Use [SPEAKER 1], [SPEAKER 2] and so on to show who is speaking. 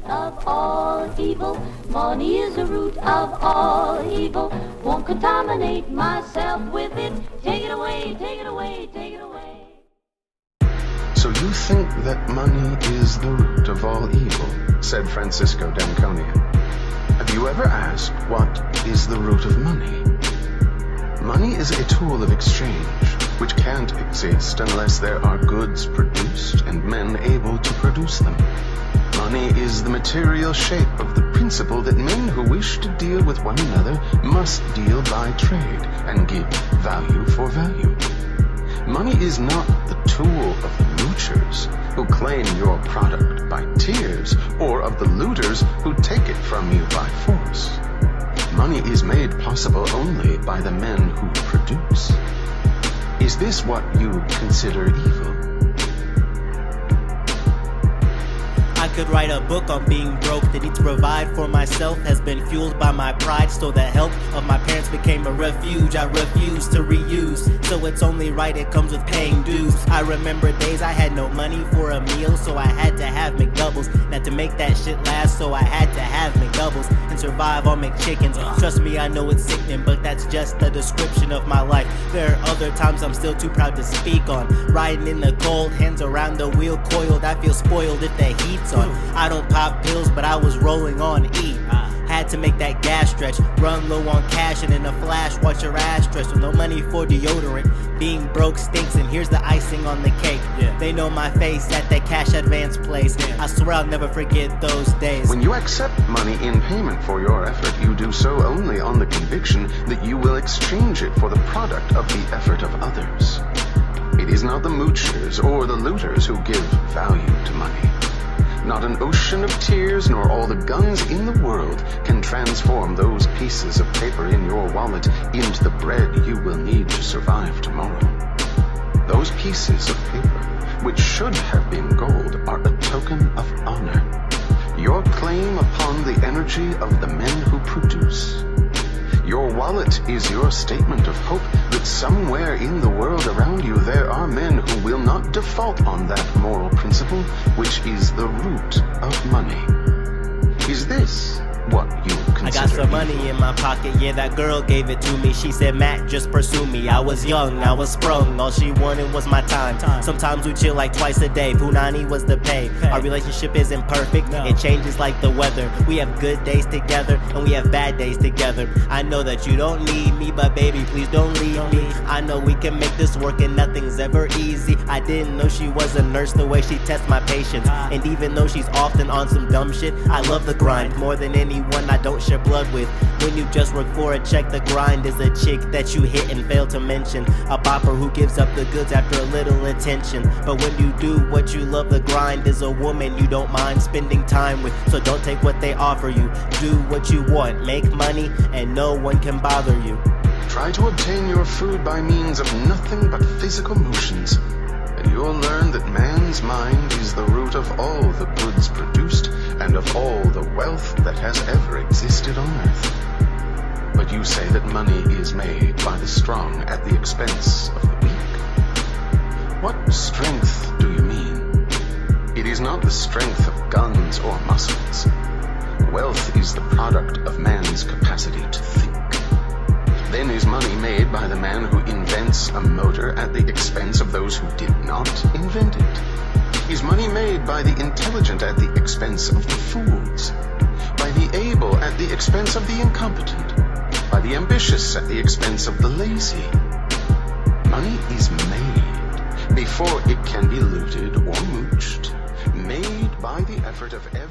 [SPEAKER 1] root of all evil. Money is the root of all evil. Won't contaminate myself with it. Take it away, take it away, take it away.
[SPEAKER 2] So you think that money is the root of all evil, said Francisco d'Anconia. Have you ever asked what is the root of money? Money is a tool of exchange, which can't exist unless there are goods produced and men able to produce them. Money is the material shape of the principle that men who wish to deal with one another must deal by trade and give value for value. Money is not the tool of the moochers who claim your product by tears, or of the looters who take it from you by force. Money is made possible only by the men who produce. Is this what you consider evil?
[SPEAKER 3] I could write a book on being broke. The need to provide for myself has been fueled by my pride. So the help of my parents became a refuge. I refuse to reuse, so it's only right it comes with paying dues. I remember days I had no money for a meal, so I had to have McDoubles. Now to make that shit last, so I had to have McDoubles and survive on McChickens. Trust me, I know it's sickening, but that's just the description of my life. There are other times I'm still too proud to speak on. Riding in the cold, hands around the wheel coiled. I feel spoiled if the heat's on. I don't pop pills, but I was rolling on E. Had to make that gas stretch, run low on cash, and in a flash watch your ass stretch. With no money for deodorant, being broke stinks, and here's the icing on the cake. They know my face at that cash advance place. I swear I'll never forget those days.
[SPEAKER 2] When you accept money in payment for your effort, you do so only on the conviction that you will exchange it for the product of the effort of others. It is not the moochers or the looters who give value to money. Not an ocean of tears nor all the guns in the world can transform those pieces of paper in your wallet into the bread you will need to survive tomorrow. Those pieces of paper, which should have been gold, are a token of honor, your claim upon the energy of the men who produce. Your wallet is your statement of hope that somewhere in the world around you there are men who will not default on that moral principle, which is the root of money. Is this what you consider
[SPEAKER 3] I got some
[SPEAKER 2] evil?
[SPEAKER 3] money in my pocket, yeah, that girl gave it to me. She said, Matt, just pursue me. I was young, I was sprung, all she wanted was my time. Sometimes we chill like twice a day, Punani was the pay. Our relationship isn't perfect, it changes like the weather. We have good days together, and we have bad days together. I know that you don't need me, but baby, please don't leave me. I know we can make this work and nothing's ever easy. I didn't know she was a nurse, the way she tests my patience. And even though she's often on some dumb shit, I love the grind more than anyone I don't share blood with. When you just work for a check, the grind is a chick that you hit and fail to mention. A bopper who gives up the goods after a little attention. But when you do what you love, the grind is a woman you don't mind spending time with. So don't take what they offer you. Do what you want, make money, and no one can bother you.
[SPEAKER 2] Try to obtain your food by means of nothing but physical motions, and you'll learn that man's mind is the root of all the goods produced and of all the wealth that has ever existed on earth. But you say that money is made by the strong at the expense of the weak. What strength do you mean? It is not the strength of guns or muscles. Wealth is the product of man's capacity to think. Then is money made by the man who invents a motor at the expense of those who did not invent it? Is money made by the intelligent at the expense of the fools? By the able at the expense of the incompetent? By the ambitious at the expense of the lazy? Money is made before it can be looted or mooched, made by the effort of every